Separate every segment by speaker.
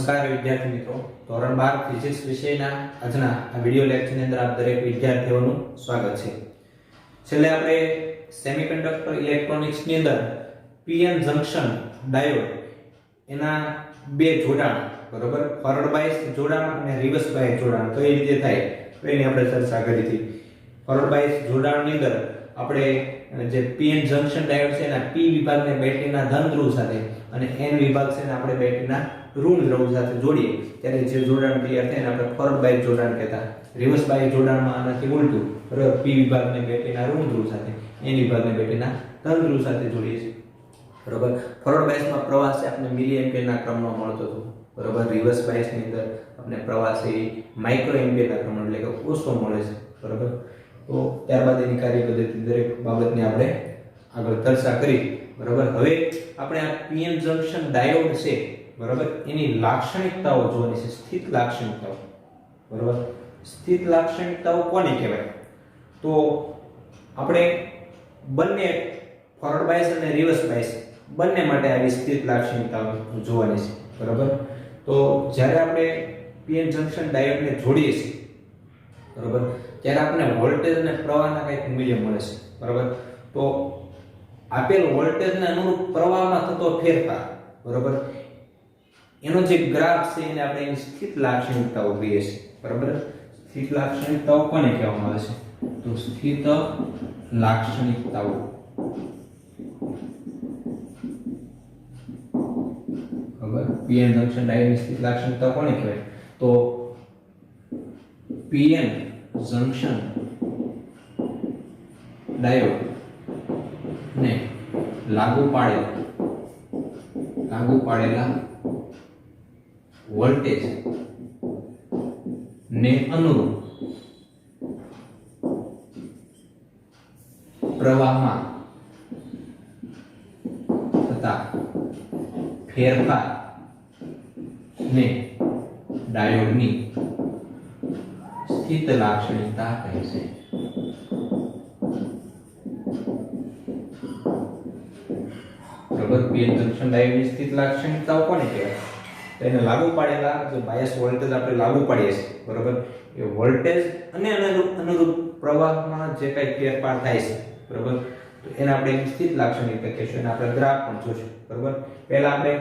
Speaker 1: નમસ્કાર વિદ્યાર્થી મિત્રો, ધોરણ 12 ફિઝિક્સ વિષયના આજના આ વિડિયો લેક્ચરની અંદર આપ દરેક વિદ્યાર્થીઓનું સ્વાગત છે. છેલ્લે આપણે સેમિકન્ડક્ટર ઇલેક્ટ્રોનિક્સની અંદર પીએન જંક્શન ડાયોડ એના બે જોડાણ, બરોબર, ફોરવર્ડ બાયસ જોડાણ અને રિવર્સ બાયસ જોડાણ કઈ રીતે થાય તો એની આપણે ચર્ચા કરી હતી. ફોરવર્ડ બાયસ જોડાણની અંદર આપણે જે પીએન જંક્શન ડાયોડ છે એના પી વિભાગને બેટરીના ધન ધ્રુવ સાથે અને એન વિભાગ છે ને આપણે બેટરીના ઋણ ધ્રુવ સાથે જોડીએ ત્યારે જે જોડાણ તૈયાર થાય એને આપણે ફોરવર્ડ બાયસ જોડાણ કહેતા. રિવર્સ બાયસ જોડાણમાં આનાથી ઉલટું, બરાબર, પી વિભાગને બેટરીના ઋણ ધ્રુવ સાથે, એન વિભાગને બેટરીના ધન ધ્રુવ સાથે જોડીએ છીએ. બરાબર. ફોરવર્ડ બાયસમાં પ્રવાહ છે આપણે મિલી એમ્પિયરના ક્રમમાં મળતો હતો, બરાબર. રિવર્સ બાયસની અંદર આપણે પ્રવાહ છે માઇક્રો એમ્પિયરના ક્રમમાં એટલે કે ઓછો મળે છે, બરાબર. તો ત્યારબાદ એની કાર્યપદ્ધતિ દરેક બાબતની આપણે આગળ ચર્ચા કરી, બરાબર. હવે આપણે આ પીએન જંક્શન ડાયોડ છે, બરાબર, એની લાક્ષણિકતાઓ જોવાની છે, સ્થિત લાક્ષણિકતાઓ, બરાબર. સ્થિત લાક્ષણિકતાઓ કોને કહેવાય? તો આપણે બંને ફોરવર્ડ બાયસ અને રિવર્સ બાયસ બંને માટે આવી સ્થિત લાક્ષણિકતાઓ જોવાની છે, બરાબર. તો જ્યારે આપણે પીએન જંક્શન ડાયોડને જોડીએ છીએ, બરાબર, ત્યારે આપણે વોલ્ટેજ અને પ્રવાહના કંઈક મૂલ્ય મળે છે, બરાબર. તો આપેલ વોલ્ટેજને અનુરૂપ પ્રવાહમાં થતો ફેરફાર, બરાબર, એનો જે ગ્રાફ છે એને આપણે એની સ્થિત લાક્ષણિકતાઓ કહીએ છીએ, બરાબર. સ્થિત લાક્ષણિકતાઓ કોને કહેવામાં આવે છે? તો સ્થિત લાક્ષણિકતાઓ, બરાબર. પીએન જંક્શન ડાયોડની સ્થિત લાક્ષણિકતાઓ કોને કહેવાય? તો પીએન જંક્શન ડાયોડ ને લાગુ પાડેલા વોલ્ટેજ ને અનુરૂપ પ્રવાહમાં થતા ફેરફાર ને ડાયોડની સ્થિત લાક્ષણિકતા કહે છે. બરાબર. પીએન જંક્શન ડાયોડની સ્થિત લાક્ષણિકતાઓ કોને કહેવાય? તો એને લાગુ પાડેલા જે બાયસ વોલ્ટેજ આપણે લાગુ પાડીએ છીએ, બરાબર, એ વોલ્ટેજ અને અનુરૂપ પ્રવાહમાં જે કંઈ ફેરફાર થાય છે, બરાબર, તો એને આપણે સ્થિત લાક્ષણિકતા કહીશું. એને આપણે ગ્રાફ પણ જોશું, બરાબર. પહેલા આપણે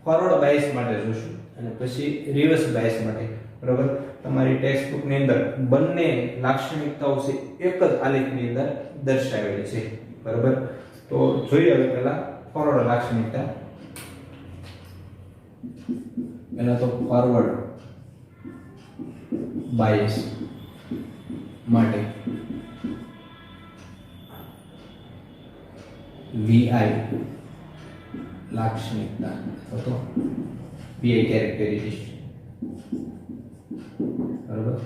Speaker 1: ફોરવર્ડ બાયસ માટે જોશું અને પછી રિવર્સ બાયસ માટે, બરાબર. તમારી ટેક્સ્ટ બુકની અંદર બંને લાક્ષણિકતાઓ છે એક જ આલેખની અંદર દર્શાવેલી છે, બરાબર. તો જોઈએ હવે પહેલા ફોરવર્ડ લાક્ષણિકતા. પહેલા તો ફોરવર્ડ બાયસ માટે VI લાક્ષણિકતા અથવા તો VI કેરેક્ટરિસ્ટિક, બરાબર.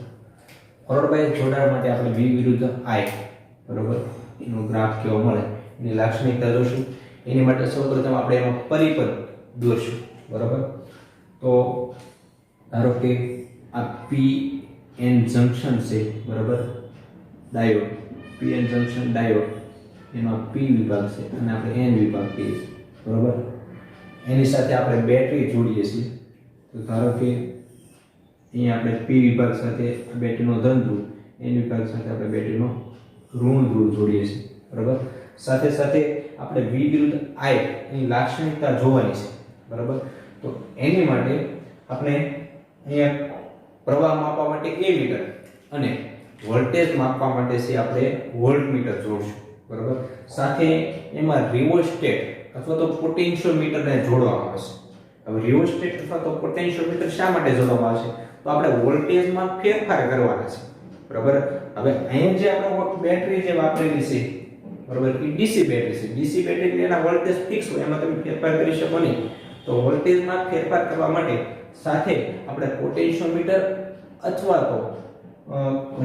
Speaker 1: ફોરવર્ડ બાયસ જોડાણ માટે આપણે V વિરુદ્ધ I, બરાબર, એનો ગ્રાફ કેવો મળે એની લાક્ષણિકતા જોશું. એની માટે સૌપ્રથમ આપણે એનો પરિપથ દોરશું, બરાબર. તો ધારો કે આ પીએન જંક્શન છે, બરાબર, ડાયોડ, પીએન જંક્શન ડાયોડ, એનો પી વિભાગ છે અને આપણે એન વિભાગ કહીએ છીએ, બરાબર. એની સાથે આપણે બેટરી જોડીએ છીએ. તો ધારો કે અહીંયા આપણે પી વિભાગ સાથે બેટરીનો ધન ધ્રુવ, એન વિભાગ સાથે આપણે બેટરીનો ઋણ ધ્રુવ જોડીએ છીએ, બરાબર. સાથે સાથે આપણે V વિરુદ્ધ I એની લાક્ષણિકતા જોવાની છે, બરાબર. તો એની માટે આપણે અહીંયા પ્રવાહ માપવા માટે A મીટર અને વોલ્ટેજ માપવા માટે છે આપણે વોલ્ટમીટર જોડશું, બરાબર. સાથે એમાં રિઓસ્ટેટ અથવા તો પોટેન્શિયોમીટરને જોડવામાં આવશે. હવે રિઓસ્ટેટ અથવા તો પોટેન્શિયોમીટર શા માટે જોડવામાં આવશે? તો આપણે વોલ્ટેજમાં ફેરફાર કરવાના છે, બરાબર. હવે અહીંયા જે આપણે બેટરી જે વાપરેલી છે, બરાબર, એ ડીસી બેટરી છે. ડીસી બેટરી એટલે એના વોલ્ટેજ ફિક્સ હોય, એમાં તમે ફેરફાર કરી શકો નહીં. તો વોલ્ટેજમાં ફેરફાર કરવા માટે સાથે આપણે પોટેન્શિયોમીટર અથવા તો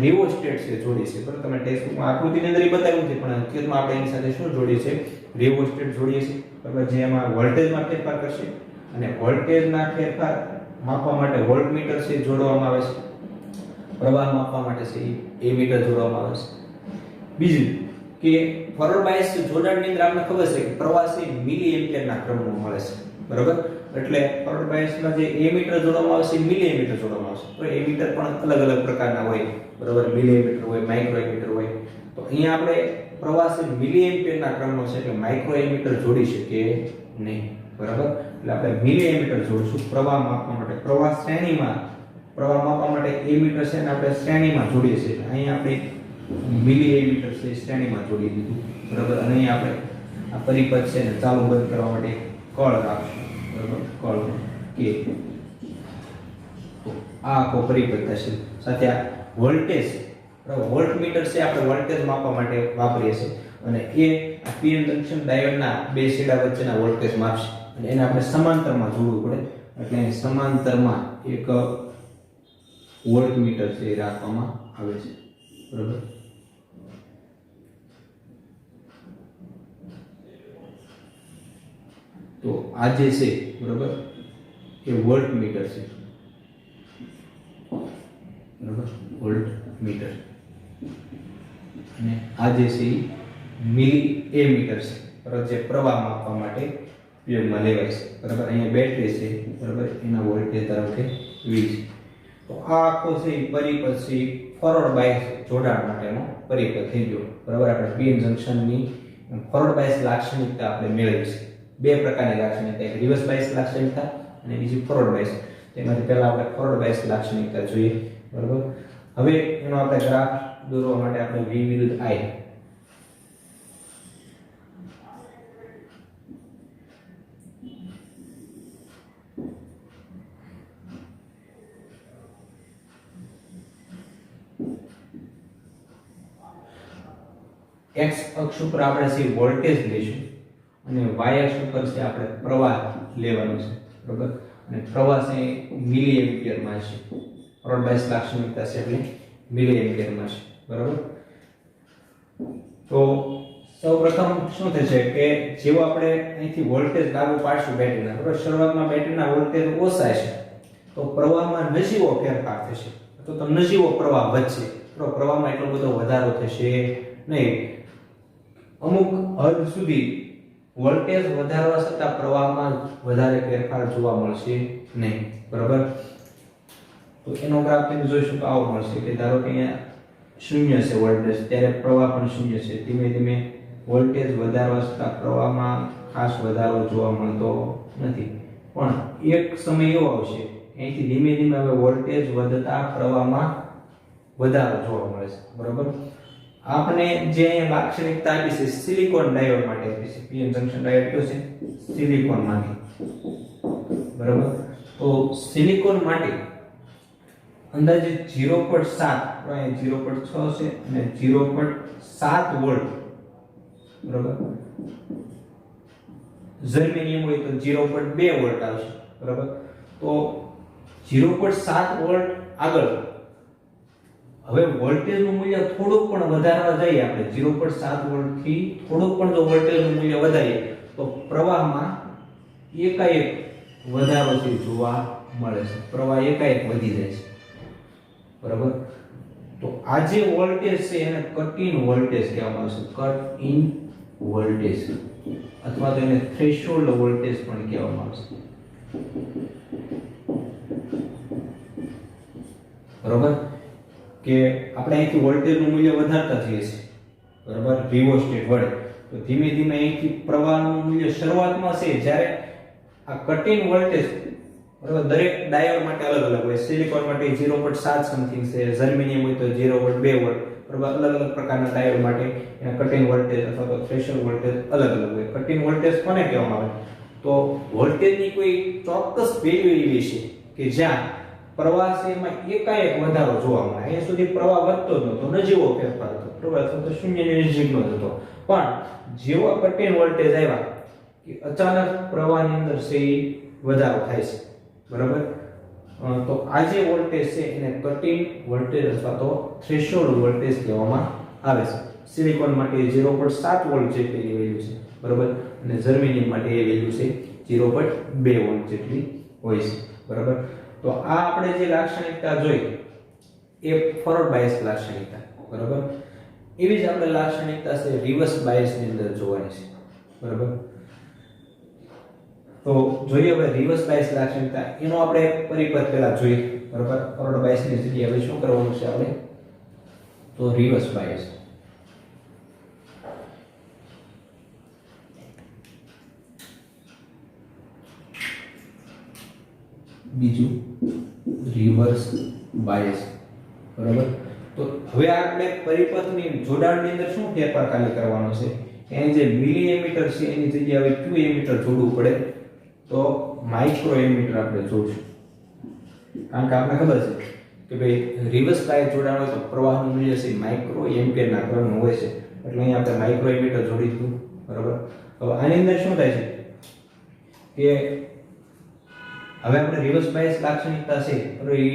Speaker 1: રિઓસ્ટેટ છે જોડી છે, બરાબર. તમે ટેક્સ્ટબુકમાં આકૃતિની અંદર બતાવ્યું છે, પણ હકીકતમાં આપણે એની સાથે શું જોડીએ છે? રિઓસ્ટેટ જોડીએ છીએ, બરાબર, જે એમાં વોલ્ટેજમાં ફેરફાર કરશે અને વોલ્ટેજના ફેરફાર માપવા માટે વોલ્ટમીટર છે જોડવામાં આવે છે. પ્રવાહ માપવા માટે છે એ મીટર જોડવામાં આવે છે. બીજું કે ફોરવર્ડ બાયસ જોડાણની અંદર આપણે ખબર છે કે પ્રવાહ છે મિલી એમ્પિયરના ક્રમમાં મળે છે, બરાબર. એટલે ફોરવર્ડ બાયસમાં જે એમીટર જોડવામાં આવશે મિલી એમીટર જોડવામાં આવશે. તો એમીટર પણ અલગ અલગ પ્રકારના હોય, બરોબર. મિલી એમીટર હોય, માઇક્રો એમીટર હોય. તો અહીંયા આપણે પ્રવાહ છે મિલી એમ્પિયરના ક્રમનો છે એટલે માઇક્રો એમીટર જોડી શકીએ નહીં, બરાબર. એટલે આપણે મિલી એમીટર જોડીશું પ્રવાહ માપવા માટે. પ્રવાહ માપવા માટે એમીટર છે ને આપણે શ્રેણીમાં જોડીએ છીએ. અહીંયા આપણે મિલી એમીટર છે શ્રેણીમાં જોડી દીધું, બરાબર. અને અહીંયા આપણે આ પરિપથ છે ને ચાલુ બંધ કરવા માટે કળ રાખશું, બરાબર. કળ કે તો આ આખો પરિપથ થશે. સાથે આ વોલ્ટેજ, બરાબર. વોલ્ટમીટર છે આપણે વોલ્ટેજ માપવા માટે વાપરીએ છીએ અને એ આ પીએન જંક્શન ડાયોડના બે છેડા વચ્ચેના વોલ્ટેજ માપશે અને એને આપણે સમાંતરમાં જોડવું પડે. એટલે અહીં સમાંતરમાં એક વોલ્ટમીટર છે એ રાખવામાં આવે છે, બરાબર. તો આ જે છે, બરાબર, એ વોલ્ટમીટર છે, બરાબર. વોલ્ટમીટર અને આ જે છે એ મિલી એમીટર છે, બરાબર, જે પ્રવાહ માપવા માટે ઉપયોગમાં લેવાય છે, બરાબર. અહીંયા બેટરી છે, બરાબર, એના વોલ્ટેજ ધારો કે V છે. તો આ આખો છે એ પરિપથ છે ફોરવર્ડ બાયસ જોડાણ માટેનો પરિપથ થઈ ગયો, બરાબર. આપણે પીએન જંક્શનની ફોરવર્ડ બાયસ લાક્ષણિકતા આપણે મેળવી છે. બે પ્રકારની લાક્ષણિકતા, એક રિવર્સ બાયસ લાક્ષણિકતા અને બીજી ફોરવર્ડ બાયસ. તેમાંથી પહેલા આપણે ફોરવર્ડ બાયસ લાક્ષણિકતા જોઈએ, બરાબર. હવે એનો આપણે ગ્રાફ દોરવા માટે આપણે V વિરુદ્ધ I x અક્ષ ઉપર આપણે સી વોલ્ટેજ લઈશું અને y અક્ષ ઉપર છે આપણે પ્રવાહ લેવાનો છે, બરાબર. અને પ્રવાહ છે મિલી એમ્પિયરમાં છે. ફોરવર્ડ બાયસ લાક્ષણિકતા છે એટલે મિલી એમ્પિયરમાં છે, બરાબર. તો સૌપ્રથમ શું થશે કે જેવો આપણે અહીંથી વોલ્ટેજ લાગુ પાડશું બેટરીના, બરાબર. શરૂઆતમાં બેટરીના વોલ્ટેજ ઓછા છે તો પ્રવાહમાં નજીવો ફેરફાર થશે, તો નજીવો પ્રવાહ વધશે. તો પ્રવાહમાં એટલો બધો વધારો થશે નહીં. અમુક હદ સુધી વોલ્ટેજ વધારવા છતાં પ્રવાહમાં વધારે ફેરફાર જોવા મળશે નહીં, બરાબર. તો એનો ગ્રાફ તમે જોઈશું તો આવો મળશે કે ધારો કે અહીંયા શૂન્ય છે વોલ્ટેજ, ત્યારે પ્રવાહ પણ શૂન્ય છે. ધીમે ધીમે વોલ્ટેજ વધારવા છતાં પ્રવાહમાં ખાસ વધારો જોવા મળતો નથી. પણ એક સમય એવો આવશે અહીંથી ધીમે ધીમે હવે વોલ્ટેજ વધતા પ્રવાહમાં વધારો જોવા મળે છે, બરાબર. આપણે જે અહીંયા લાક્ષણિકતા આપી છે સિલિકોન ડાયોડ માટે આપી છે. પીએન જંક્શન ડાયોડ કયો છે? સિલિકોન માટે, બરાબર. તો સિલિકોન માટે અંદાજે 0.7, અહીંયા 0.6 છે અને 0.7 વોલ્ટ, બરાબર. જર્મેનિયમ હોય તો 0.2 વોલ્ટ આવશે, બરાબર. તો 0.7 વોલ્ટ આગળ હવે વોલ્ટેજનું મૂલ્ય થોડુંક પણ વધારવા જઈએ આપણે 0.7 વોલ્ટ થી થોડુંક પણ જો વોલ્ટેજનું મૂલ્ય વધારીએ તો પ્રવાહમાં એકાએક વધારો છે જોવા મળે છે. પ્રવાહ એકાએક વધી જાય છે, બરાબર. તો આ જે વોલ્ટેજ છે એને કટ ઇન વોલ્ટેજ કહેવામાં આવે છે. કટ ઇન વોલ્ટેજ અથવા તો એને થ્રેશોલ્ડ વોલ્ટેજ પણ કહેવામાં આવે છે, બરાબર. કે આપણે અહીંથી વોલ્ટેજનું મૂલ્ય વધારતા જઈએ છીએ, બરાબર, રિવોસ્ટેટ વડે. તો ધીમે ધીમે અહીંથી પ્રવાહનું મૂલ્ય શરૂઆતમાં છે જ્યારે આ કટ ઇન વોલ્ટેજ, બરાબર, દરેક ડાયોડ માટે અલગ અલગ હોય. સિલિકોન માટે 0.7 સમથિંગ છે, જર્મેનિયમ હોય તો 0.2 વોલ્ટ, બરાબર. અલગ અલગ પ્રકારના ડાયોડ માટે એના કટ ઇન વોલ્ટેજ અથવા તો થ્રેશોલ્ડ વોલ્ટેજ અલગ અલગ હોય. કટ ઇન વોલ્ટેજ કોને કહેવામાં આવે? તો વોલ્ટેજની કોઈ ચોક્કસ વેલ્યુ એવી છે કે જ્યાં પ્રવાહ છે એમાં એકાએક વધારો જોવા મળે. અહીંયા સુધી પ્રવાહ વધતો જ નહોતો, નજીવો ફેરફાર હતો, બરાબર, અથવા તો શૂન્યની નજીકનો જ હતો. પણ જેવો કટ ઇન વોલ્ટેજ આવ્યા કે અચાનક પ્રવાહની અંદર છે એ વધારો થાય છે, બરાબર. તો આ જે વોલ્ટેજ છે એને કટ ઇન વોલ્ટેજ અથવા તો થ્રેશોલ્ડ વોલ્ટેજ કહેવામાં આવે છે. સિલિકોન માટે 0.7 વોલ્ટ જેટલી વેલ્યુ છે, બરાબર. અને જર્મેનિયમ માટે એ વેલ્યુ છે 0.2 વોલ્ટ જેટલી હોય છે, બરાબર. તો આ આપણે જે લાક્ષણિકતા જોઈ એ ફોરવર્ડ બાયસ લાક્ષણિકતા, બરાબર. એવી જ આપણે લાક્ષણિકતા છે રિવર્સ બાયસ ની અંદર જોવાની છે, બરાબર. તો જોઈએ હવે રિવર્સ બાયસ લાક્ષણિકતા એનો આપણે પરિપથ પહેલા જોઈએ બરાબર. ફોરવર્ડ બાયસ ની જગ્યાએ હવે શું કરવાનું છે આપણે તો રિવર્સ બાયસ. બીજું રિવર્સ બાયસ બરાબર. તો હવે આપણે પરિપથની જોડાણની અંદર શું ફેરફાર ખાલી કરવાનો છે કે અહીં જે મિલી એમીટર છે એની જગ્યાએ હવે ક્યુ એમીટર જોડવું પડે તો માઇક્રો એમીટર આપણે જોડશું. કારણ કે આપણે ખબર છે કે ભાઈ રિવર્સ બાયસ જોડાણ હોય તો પ્રવાહનું મૂલ્ય છે માઇક્રો એમ્પિયરના ક્રમનું હોય છે એટલે અહીં આપણે માઇક્રો એમીટર જોડી દીધું બરાબર. હવે આની અંદર શું થાય છે કે હવે આપણે રિવર્સ બાયસ લાક્ષણિકતા છે બરાબર એ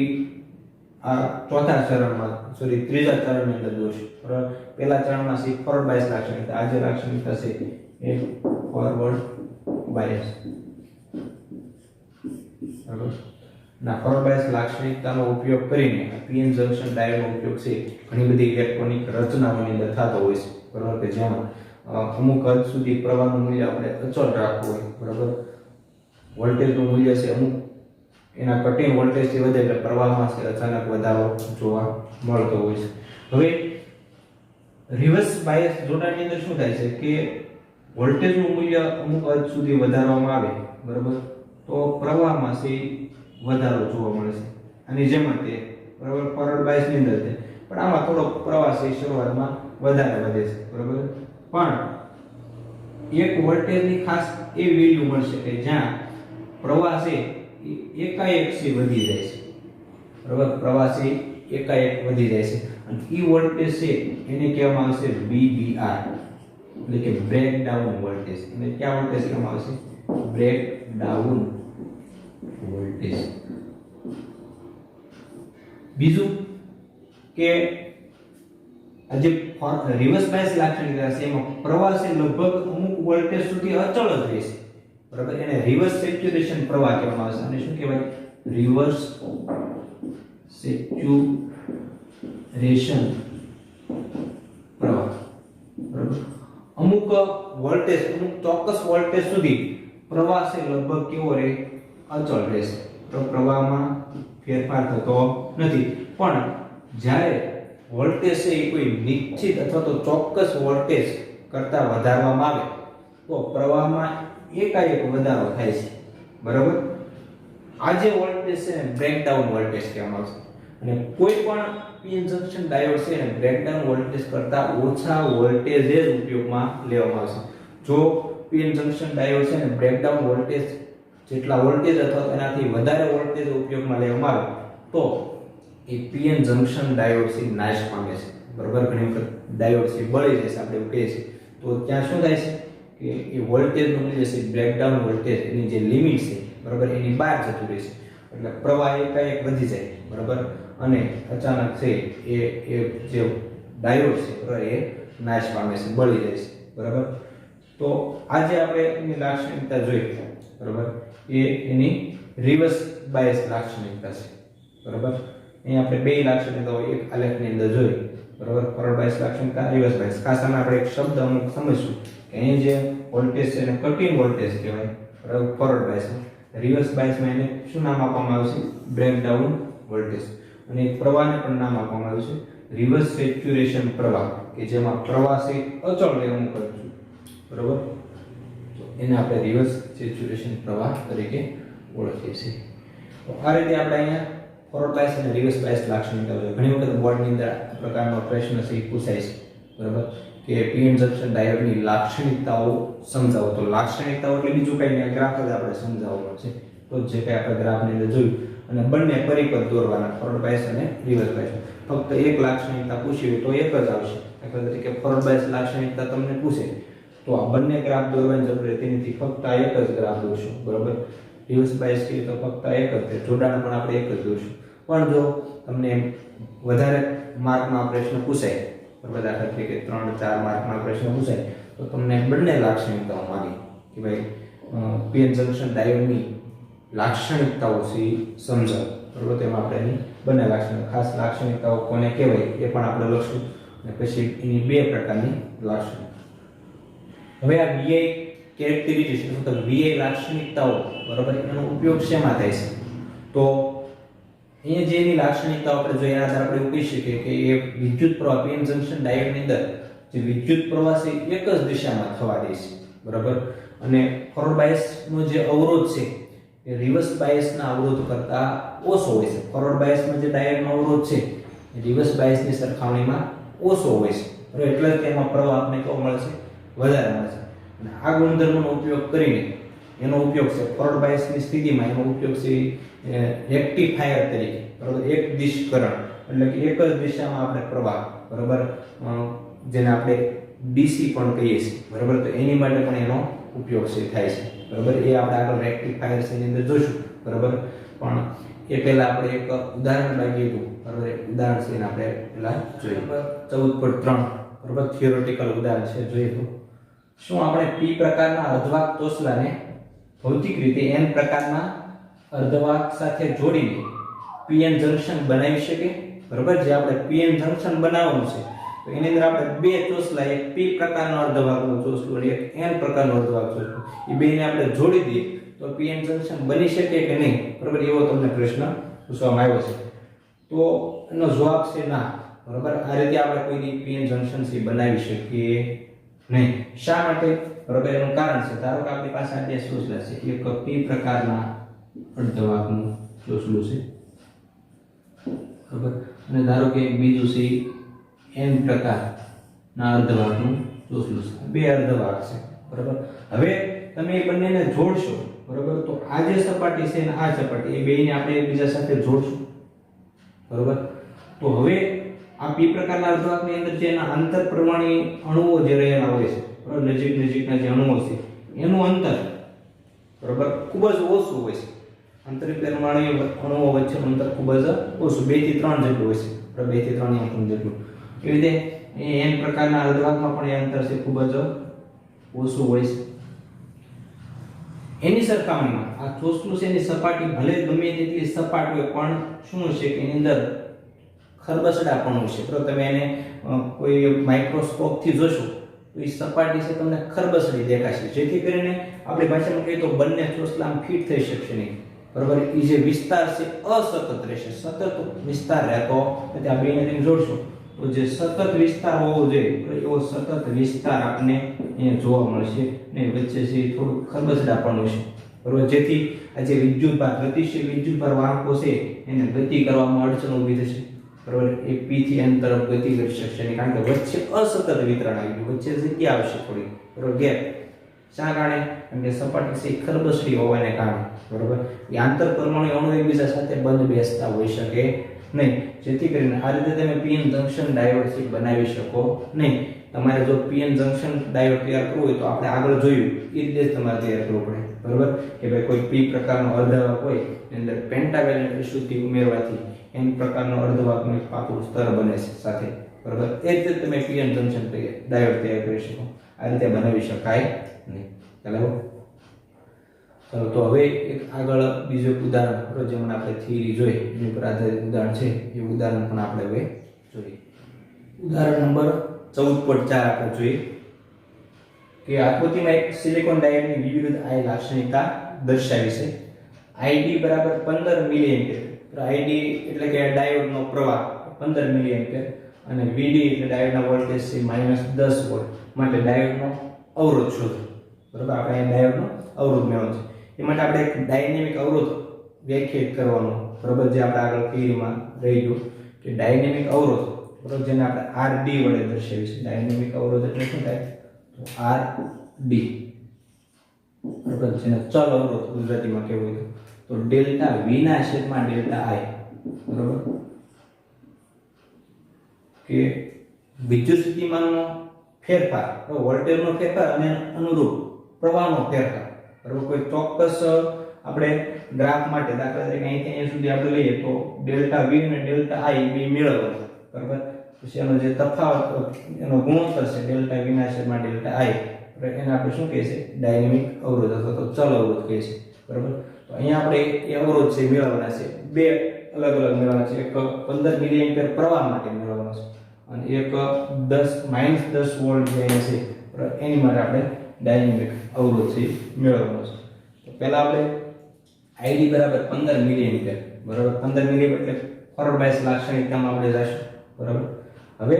Speaker 1: આ ચોથા ચરણમાં સોરી ત્રીજા ચરણની અંદર જોઈશું બરાબર. પહેલા ચરણમાં છે ફોરવર્ડ બાયસ લાક્ષણિકતા. આ જે લાક્ષણિકતા છે એ ફોરવર્ડ બાયસ બરાબર. ના ફોરવર્ડ બાયસ લાક્ષણિકતાનો ઉપયોગ કરીને પીએન જંકશન ડાયોડનો ઉપયોગ છે ઘણી બધી ઇલેક્ટ્રોનિક રચનાઓની અંદર થતો હોય છે બરાબર કે જેમાં અમુક હદ સુધી પ્રવાહનું મૂલ્ય આપણે અચળ રાખવું હોય બરાબર. વોલ્ટેજનું મૂલ્ય છે અમુક એના કટિંગ વોલ્ટેજથી વધે એટલે પ્રવાહમાં છે અચાનક વધારો જોવા મળતો હોય છે. હવે રિવર્સ બાયસ જોડાણની અંદર શું થાય છે કે વોલ્ટેજનું મૂલ્ય અમુક હદ સુધી વધારવામાં આવે બરાબર તો પ્રવાહમાં છે વધારો જોવા મળે છે. અને જેમ તે બરાબર ફોરવર્ડ બાયસની અંદર છે પણ આમાં થોડો પ્રવાહ છે શરૂઆતમાં વધારે વધે છે બરાબર. પણ એક વોલ્ટેજની ખાસ એ વેલ્યુ મળશે કે જ્યાં પ્રવાહ છે એકાએક છે વધી જાય છે બરાબર. પ્રવાહ છે એકાએક વધી જાય છે અને ઈ વોલ્ટેજ છે એને કહેવામાં આવશે BBR એટલે કે બ્રેક ડાઉન વોલ્ટેજ. અને કયા વોલ્ટેજ કહેવામાં આવશે બ્રેક ડાઉન વોલ્ટેજ. બીજું કે આ જે રિવર્સ બાયસ લાક્ષણિકતા છે એમાં પ્રવાહ છે લગભગ અમુક વોલ્ટેજ સુધી અચળ જ રહેશે બરાબર. એને રિવર્સ સેચ્યુરેશન પ્રવાહ કહેવામાં આવે છે. અને શું કહેવાય રિવર્સ સેચ્યુરેશન પ્રવાહ બરાબર. અમુક વોલ્ટેજ અમુક ચોક્કસ વોલ્ટેજ સુધી પ્રવાહ છે લગભગ કેવો રહે અચળ રહેશે તો પ્રવાહમાં ફેરફાર થતો નથી. પણ જ્યારે વોલ્ટેજ છે એ કોઈ નિશ્ચિત અથવા તો ચોક્કસ વોલ્ટેજ કરતા વધારવામાં આવે તો પ્રવાહમાં એકાએક વધારો થાય છે બરાબર. આ જે વોલ્ટેજ છે ને બ્રેકડાઉન વોલ્ટેજ કહેવામાં આવે છે. અને કોઈ પણ પીએન જંકશન ડાયોડ છે ને બ્રેકડાઉન વોલ્ટેજ કરતા ઓછા વોલ્ટેજ જ ઉપયોગમાં લેવામાં આવશે. જો પીએન જંકશન ડાયોડ છે ને બ્રેકડાઉન વોલ્ટેજ જેટલા વોલ્ટેજ અથવા એનાથી વધારે વોલ્ટેજ ઉપયોગમાં લેવામાં આવે તો એ પીએન જંકશન ડાયોડ છે નાશ પામે છે બરાબર. ઘણી વખત ડાયોડ છે બળી જાય છે આપણે એવું કહીએ છીએ તો ત્યાં શું થાય છે કે એ વોલ્ટેજનું મૂલ્ય છે બ્રેકડાઉન વોલ્ટેજ એની જે લિમિટ છે બરાબર એની બહાર જતું રહે છે એટલે પ્રવાહ એકાએક વધી જાય બરાબર. અને અચાનક છે એ જે ડાયોડ છે બરાબર એ નાશ પામે છે બળી જાય છે બરાબર. તો આજે આપણે એની લાક્ષણિકતા જોઈ બરાબર એ એની રિવર્સ બાયસ લાક્ષણિકતા છે બરાબર. અહીં આપણે બે લાક્ષણિકતાઓ એક આલેખની અંદર જોઈ બરાબર. ફોરવર્ડ બાયસ લાક્ષણિકતા રિવર્સ બાયસ. ખાસ આમાં આપણે એક શબ્દ અમુક સમજશું કે અહીં જે વોલ્ટેજ છે એને કટિંગ વોલ્ટેજ કહેવાય બરાબર ફોરવર્ડ બાયસમાં. રિવર્સ બાયસમાં એને શું નામ આપવામાં આવે છે બ્રેકડાઉન વોલ્ટેજ. અને એક પ્રવાહને પણ નામ આપવામાં આવ્યું છે રિવર્સ સેચ્યુરેશન પ્રવાહ કે જેમાં પ્રવાહ છે અચળ રહેવાનું કરશું બરાબર. તો એને આપણે રિવર્સ સેચ્યુરેશન પ્રવાહ તરીકે ઓળખીએ છીએ. તો આ રીતે આપણે અહીંયા ફોરવર્ડ બાયસ અને રિવર્સ બાયસ લાક્ષણિકતાઓ છે. ઘણી વખત બોર્ડની અંદર આ પ્રકારનો પ્રશ્ન છે એ પૂછાય છે બરાબર કે પીએન જંકશન ડાયોડની લાક્ષણિકતાઓ સમજાવો. તો લાક્ષણિકતાઓ એટલે બીજું કંઈ નહીં ગ્રાફ જ આપણે સમજાવવાનો છે. તો જે કંઈ આપણે ગ્રાફની અંદર જોયું અને બંને પરિપથ દોરવાના ફોરવર્ડ બાયસ અને રિવર્સ બાયસ. ફક્ત એક લાક્ષણિકતા પૂછી હોય તો એક જ આવશે. દાખલા તરીકે ફોરવર્ડ બાયસ લાક્ષણિકતા તમને પૂછે તો આ બંને ગ્રાફ દોરવાની જરૂર નથી નથી ફક્ત આ એક જ ગ્રાફ દોરશું બરાબર. રિવર્સ બાયસ કહીએ તો ફક્ત એક જ જોડાણ પણ આપણે એક જ દોરશું. પણ જો તમને વધારે માર્કમાં પ્રશ્ન પૂછાય બરાબર દાખલા તરીકે 3-4 માર્કમાં પ્રશ્ન પૂછાય તો તમને બંને લાક્ષણિકતાઓ માંગે કે ભાઈ પીએન જંકશન ડાયોડની લાક્ષણિકતાઓ છે સમજાવો બરાબર. તેમાં આપણે એની બંને લાક્ષણિકતા ખાસ લાક્ષણિકતાઓ કોને કહેવાય એ પણ આપણે લખશું અને પછી એની બે પ્રકારની લાક્ષણિકતા. હવે આ VI કેરેક્ટરિસ્ટિક્સ મતલબ વીઆઈ લાક્ષણિકતાઓ બરાબર એનો ઉપયોગ શેમાં થાય છે તો અહીંયા જે એની લાક્ષણિકતાઓ આપણે જોઈએ એના આધારે આપણે એવું કહી શકીએ કે એ વિદ્યુત પ્રવાહ પીએન જંકશન ડાયોડની અંદર જે વિદ્યુત પ્રવાહ છે એક જ દિશામાં થવા દે છે બરાબર અને ફોરવર્ડ બાયસનો જે અવરોધ છે એ રિવર્સ બાયસના અવરોધ કરતા ઓછો હોય છે. ફોરવર્ડ બાયસમાં જે ડાયોડનો અવરોધ છે એ રિવર્સ બાયસની સરખામણીમાં ઓછો હોય છે બરાબર એટલે જ તેમાં પ્રવાહ આપણે કેવો મળે છે વધારે મળે છે અને આ ગુણધર્મનો ઉપયોગ કરીને એનો ઉપયોગ છે ફોરવર્ડ બાયસની સ્થિતિમાં એનો ઉપયોગ છે રેક્ટિફાયર તરીકે બરાબર એક દિશકરણ એટલે કે એક જ દિશામાં આપણે પ્રવાહ બરાબર જેને આપણે ડીસી પણ કહીએ છીએ બરાબર તો એની માટે પણ એનો ઉપયોગ છે થાય છે બરાબર એ આપણે આગળ રેક્ટિફાયર છે એની અંદર જોઈશું બરાબર પણ એ પહેલા આપણે એક ઉદાહરણ લાગીએ હતું બરાબર એક ઉદાહરણ છે એને આપણે પહેલા જોઈએ 14.3 બરાબર થિયોરેટિકલ ઉદાહરણ છે જોઈએ તો શું આપણે p પ્રકારના અર્ધવાહક તોસલાને ભૌતિક રીતે n પ્રકારના અર્ધવાહક સાથે જોડીને pn જંકશન બનાવી શકીએ બરાબર જે આપણે pn જંકશન બનાવવાનું છે તો એની અંદર આપણે બે ચોસલા એક p પ્રકારનો અર્ધવાહકનો ચોસલો અને એક n પ્રકારનો અર્ધવાહક ચોસલો એ બેને આપણે જોડી દઈએ તો pn જંકશન બની શકે કે નહીં બરાબર એવો તમને પ્રશ્ન પૂછવામાં આવ્યો છે તો એનો જવાબ છે ના બરાબર આ રીતે આપણે કોઈ pn જંકશન છે બનાવી શકીએ નહીં શા માટે બરાબર એનું કારણ છે ધારો કે આપણી પાસે આ બે ચોસલા છે એક p પ્રકારના અર્ધવાહકનું ચોસલું છે બરાબર અને ધારો કે બીજું છે n પ્રકારના અર્ધવાહકનું ચોસલું છે બે અર્ધવાહક છે બરાબર હવે તમે એ બંનેને જોડશો બરાબર તો આ જે સપાટી છે અને આ સપાટી એ બેયને આપણે એકબીજા સાથે જોડશું બરાબર તો હવે આ p પ્રકારના અર્ધવાહકની અંદર જે એના આંતર પરમાણુ અણુઓ જે રહેલા હોય છે બરાબર નજીકના જે અણુઓ છે એનું અંતર બરાબર ખૂબ જ ઓછું હોય છે આંતરિક પરમાણુ અણુઓ વચ્ચેનું અંતર ખૂબ જ ઓછું 2 થી 3 જેટલું હોય છે બરાબર 2 થી 3 એંગસ્ટ્રોમ જેટલું એવી રીતે n પ્રકારના અર્ધવાહકમાં પણ એ અંતર છે ખૂબ જ ઓછું હોય છે એની સરખામણીમાં આ ચોસલું છે એની સપાટી ભલે ગમે તેટલી સપાટ હોય પણ શું છે કે એની અંદર ખરબચડાપણું છે બરાબર તમે એને કોઈ માઇક્રોસ્કોપ થી જોશો તો એ સપાટી છે તમને ખરબચડી દેખાશે જેથી કરીને આપણી ભાષામાં કહીએ તો બંને ચોસલા ફિટ થઈ શકશે નહીં બરાબર એ જે વિસ્તાર છે અસતત રહેશે સતત વિસ્તાર રહેતો નથી આ બેને તમે જોડશો તો જે સતત વિસ્તાર હોવો જોઈએ એવો સતત વિસ્તાર આપને અહીંયા જોવા મળશે ને વચ્ચે છે થોડું ખરબચડાપણું છે બરાબર જેથી આ જે વિદ્યુતભાર ગતિશીલ વિદ્યુતભાર વાહકો છે એને ગતિ કરવામાં અડચણ ઊભી થશે બરાબર એ p થી n તરફ ગતિ કરી શકશે નહીં કારણ કે વચ્ચે અસતત વિતરણ આવી ગયું વચ્ચે જગ્યા આવશે થોડી બરાબર ગેપ શા કારણે કારણ કે સપાટી છે ખરબચડી હોવાને કારણે બરાબર એ આંતર પરમાણુ અણુ એકબીજા સાથે બંધ બેસતા હોઈ શકે નહીં જેથી કરીને આ રીતે તમે pn જંકશન ડાયોડ છે બનાવી શકો નહીં તમારે જો pn જંકશન ડાયોડ તૈયાર કરવું હોય તો આપણે આગળ જોયું એ રીતે જ તમારે તૈયાર કરવું પડે બરાબર કે ભાઈ કોઈ p પ્રકારનો અર્ધવાહક હોય એની અંદર પેન્ટાવેલેન્ટ અશુદ્ધિ ઉમેરવાથી n પ્રકારનો અર્ધવાહકનું એક પાતળું સ્તર બને છે સાથે બરાબર એ રીતે તમે pn જંકશન ડાયોડ તૈયાર કરી શકો આ રીતે બનાવી શકાય નહીં ચાલો તો હવે એક આગળ બીજો ઉદાહરણ બરાબર જેમાં આપણે થિયરી જોઈ એની પર આધારિત ઉદાહરણ છે એ ઉદાહરણ પણ આપણે હવે જોઈએ ઉદાહરણ નંબર 14.4 આપણે જોઈએ કે આકૃતિમાં એક સિલિકોન ડાયોડની વિવિધ I લાક્ષણિકતા દર્શાવી છે ID બરાબર 15 મિલિએમ્પિયર ID એટલે કે ડાયોડનો પ્રવાહ 15 મિલિએમ્પિયર અને VD એટલે ડાયોડના વોલ્ટેજ છે -10 વોલ્ટ માટે ડાયોડનો અવરોધ શોધો બરાબર આપણે અહીં ડાયોડનો અવરોધ મેળવવાનો છે એ માટે આપણે એક ડાયનેમિક અવરોધ વ્યાખ્યાયિત કરવાનો બરાબર જે આપણે આગળ થિયરીમાં રહી ગયું કે ડાયનેમિક અવરોધ બરાબર જેને આપણે RD વડે દર્શાવી છે ડાયનેમિક અવરોધ એટલે શું થાય તો RD બરાબર જેને ચલ અવરોધ ગુજરાતીમાં કહેવું હોય તો ડેલ્ટા V ના છેદમાં ડેલ્ટા I બરાબર કે વિદ્યુત સ્થિતિમાનનો ફેરફાર વોલ્ટેજનો ફેરફાર અને અનુરૂપ પ્રવાહનો ફેરફાર બરાબર કોઈ ચોક્કસ આપણે ગ્રાફ માટે દાખલા તરીકે અહીંથી અહીંયા સુધી આપણે લઈએ તો ડેલ્ટા V અને ડેલ્ટા I બે મેળવવાનો બરાબર પછી એનો જે તફાવત એનો ગુણોત્તર છે ડેલ્ટા V ના છેદમાં ડેલ્ટા I એને આપણે શું કહીએ છીએ ડાયનેમિક અવરોધ અથવા તો ચલ અવરોધ કહીએ છીએ બરાબર તો અહીંયા આપણે એ અવરોધ છે મેળવવાના છે બે અલગ અલગ મેળવવાના છે એક 15 મિલિએમ્પિયર પ્રવાહ માટે મેળવવાનો છે અને એક -10 વોલ્ટ જે છે એની માટે આપણે ડાયનેમિક અવરોધ છે મેળવવાનો છે. તો પહેલા આપણે આઈડી બરાબર 15 મિલી એમ્પિયર બરાબર 15 મિલી એટલે ફોરવર્ડ બાયસ લાક્ષણિકતામાં આપણે જઈશું બરાબર. હવે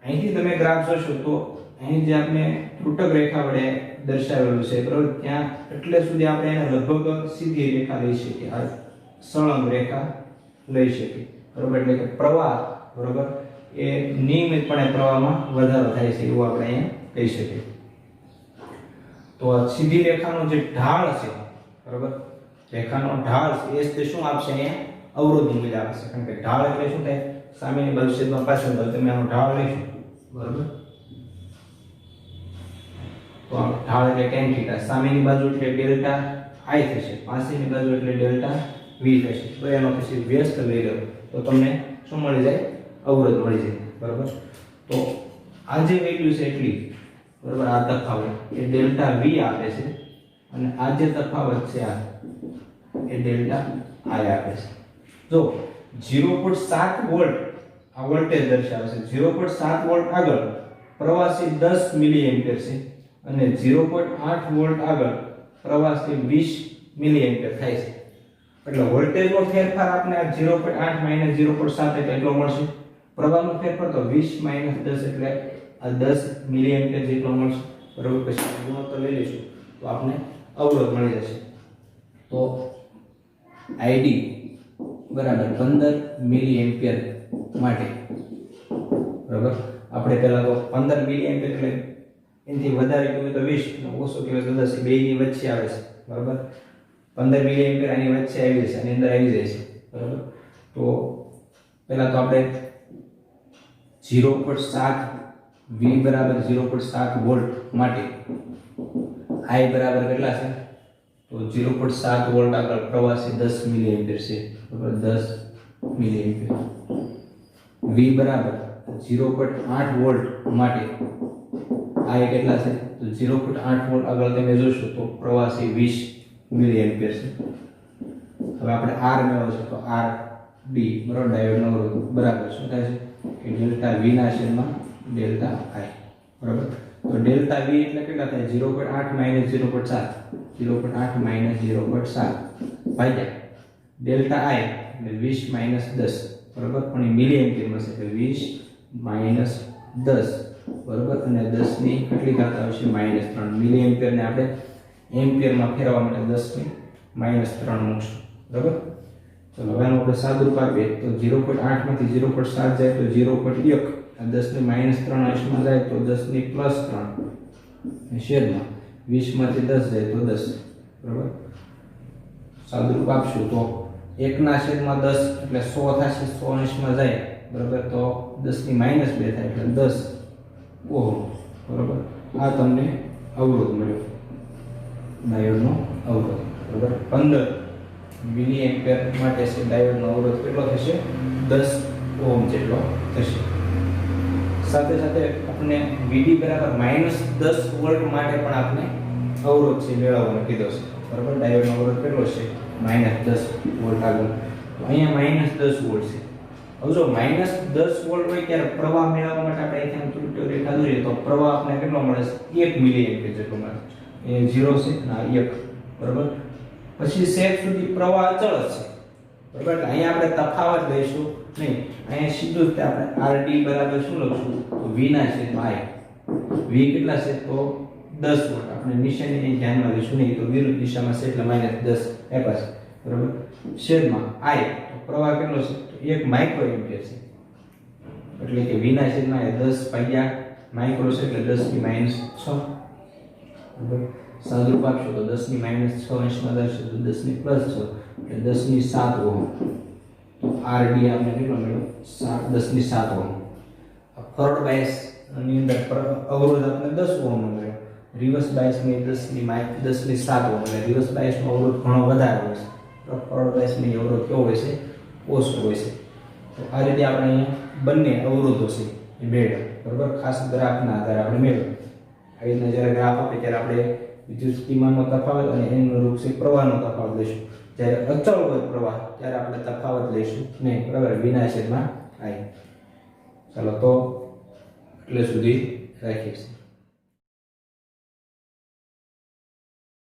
Speaker 1: અહીંથી તમે ગ્રાફ જોશો તો અહીં જે આપણે ત્રુટક રેખા વડે દર્શાવેલું છે બરાબર, ત્યાં એટલે સુધી આપણે એને લગભગ સીધી રેખા લઈ શકીએ, આ સળંગ રેખા લઈ શકીએ બરાબર. એટલે કે પ્રવાહ બરાબર એ નિયમિતપણે પ્રવાહમાં વધારો થાય છે એવું આપણે અહીંયા કહી શકીએ. તો આ સીધી રેખાનો જે ઢાળ છે બરાબર, રેખાનો ઢાળ છે એ તે શું આપશે અહીંયા અવરોધનું મૂલ્ય આપશે. કારણ કે ઢાળ એટલે શું થાય, સામેની બાજુ છેદમાં પાછળની બાજુ, તમે આનો ઢાળ લઈશું બરાબર. તો આ ઢાળ એટલે tan થીટા, સામેની બાજુ એટલે ડેલ્ટા I થશે, પાછળની બાજુ એટલે ડેલ્ટા V થશે. તો એનો પછી વ્યસ્ત લઈ લો તો તમને શું મળી જાય, અવરોધ મળી જાય બરાબર. તો આ જે વેલ્યુ છે એટલી બરાબર, આ તફાવત એ ડેલ્ટા V આપે છે અને આ જે તફાવત છે આ એ ડેલ્ટા I આપે છે. જો 0.7 વોલ્ટ આ વોલ્ટેજ દર્શાવે છે, 0.7 વોલ્ટ આગળ પ્રવાહ છે 10 મિલી એમ્પિયર છે અને 0.8 વોલ્ટ આગળ પ્રવાહ છે 20 મિલી એમ્પિયર થાય છે. એટલે વોલ્ટેજનો ફેરફાર આપણે આ 0.8 માઈનસ 0.7 એટલે એટલો મળશે. પ્રવાહનો ફેરફાર તો 20 માઈનસ 10 એટલે આ 10 મિલી એમ્પિયર જેટલો મળશે બરાબર. પછી ગુણોત્તર લઈ લઈશું તો આપણે અવરોધ મળી જશે. તો ID બરાબર 15 મિલી એમ્પિયર માટે બરાબર, આપણે પહેલા તો 15 મિલી એમ્પિયર એટલે એનાથી વધારે કહેવાય તો 20 અને ઓછો કહેવાય તો 10, બેની વચ્ચે આવે છે બરાબર. 15 મિલી એમ્પિયર આની વચ્ચે આવી જશે, આની અંદર આવી જાય છે બરાબર. તો પહેલા તો આપણે 0.7 V બરાબર 0.7 વોલ્ટ માટે I બરાબર કેટલા છે, તો 0.7 વોલ્ટ આગળ પ્રવાહ છે 10 મિલી એમ્પિયર છે બરાબર, 10 મિલી એમ્પિયર. V બરાબર 0.8 વોલ્ટ માટે I કેટલા છે, તો 0.8 વોલ્ટ આગળ તમે જોશો તો પ્રવાહ છે 20 મિલી એમ્પિયર છે. હવે આપણે R મેળવશું તો R D બરાબર, ડાયોડનો અવરોધ બરાબર શું થાય છે કે ડેલ્ટા V ના છેદમાં ડેલ્ટા I બરાબર. તો ડેલ્ટા V એટલે કેટલા થાય, 0.8 માઈનસ 0.7, 0.8 માઈનસ 0.7 ભાગ્યા ડેલ્ટા I એટલે 20 માઈનસ 10 બરાબર, પણ એ મિલી એમ્પિયર મળશે એટલે 20 માઈનસ 10 બરાબર. અને 10 ની કેટલી ઘાત આવશે, -3. મિલી એમ્પિયર ને આપણે એમ્પિયરમાં ફેરવવા માટે 10 ની -3 મૂકશું બરાબર. ચલો હવે આપણે સાદુરૂપ આપીએ તો 0.8 માંથી 0.7 જાય તો 0.1, 10 ની -3 અંશમાં જાય તો 10 ની +3 છેદમાં 20 માંથી 10 જાય તો 10 બરાબર. સાદુરૂપ આપશું તો 1 ના છેદમાં 10 એટલે 100 થશે, 100 અંશમાં જાય બરાબર તો 10 ની -2 થાય એટલે 10 ઓહમ બરાબર. આ તમને અવરોધ મળ્યો, ડાયોડનો અવરોધ બરાબર. 15 મિલી એમ્પિયર માટે છે ડાયોડનો અવરોધ કેટલો થશે, 10 ઓહમ જેટલો થશે. સાથે સાથે આપણે VD બરાબર -10 વોલ્ટ માટે પણ આપણે અવરોધ છે મેળવવાનો કીધો છે બરાબર. ડાયોડનો અવરોધ કેટલો છે, -10 વોલ્ટ આગળ. તો અહીંયા -10 વોલ્ટ છે. હવે જો -10 વોલ્ટ હોય ત્યારે પ્રવાહ મેળવવા માટે આપણે અહીંથી ત્રુટી રેખા દોરીએ તો પ્રવાહ આપણે કેટલો મળે છે, 1 મિલી એમ્પિયર જેટલો મળે. એ 0 છે અને 1 બરાબર. પછી સેટ સુધી પ્રવાહ અચળ છે બરાબર. એટલે અહીંયા આપણે તફાવત લઈશું નહીં, અહીંયા સીધું જ આપણે RD બરાબર શું લખશું, તો V ના છેદમાં I. V કેટલા છે તો 10 વોલ્ટ. આપણે નિશાની ધ્યાનમાં લઈશું નહીં, તો વિરુદ્ધ દિશામાં છે એટલે -10 આપ્યા છે બરાબર. છેદમાં I પ્રવાહ કેટલો છે, તો 1 માઇક્રો એમ્પિયર છે. એટલે કે V ના છેદમાં 10 ભાગ્યા માઇક્રો છે એટલે 10 ની -6 બરાબર. સાદુરૂપ આપશો તો 10 ની -6 અંશમાં દર્શે તો 10 ની +6 એટલે 10 ની 7 ઓહમ. તો RD આપણે કેટલો મળ્યો, 10 ની 7 ઓહમ. ફોરવર્ડ બાયસ ની અંદર અવરોધ આપણે 10 ઓહમ નો મળ્યો, રિવર્સ બાયસ ની 10 ની 7 ઓહમ. એટલે રિવર્સ બાયસ નો અવરોધ ઘણો વધારે હોય છે, ફોરવર્ડ બાયસ ની અવરોધ કેવો હોય છે, ઓછો હોય છે. તો આ રીતે આપણે અહીંયા બંને અવરોધો છે એ મેળવ્યા બરાબર. ખાસ ગ્રાફના આધારે આપણે મેળવ્યા. આવી રીતના જ્યારે ગ્રાફ આપે ત્યારે આપણે વિદ્યુત સ્થિતિમાનનો તફાવત અને એનું અનુરૂપ છે પ્રવાહનો તફાવત લઈશું. જ્યારે અચળ હોય પ્રવાહ ત્યારે આપણે તફાવત લઈશું નહીં બરાબર, વિના છેદમાં I. ચાલો તો એટલે સુધી રાખીએ છીએ.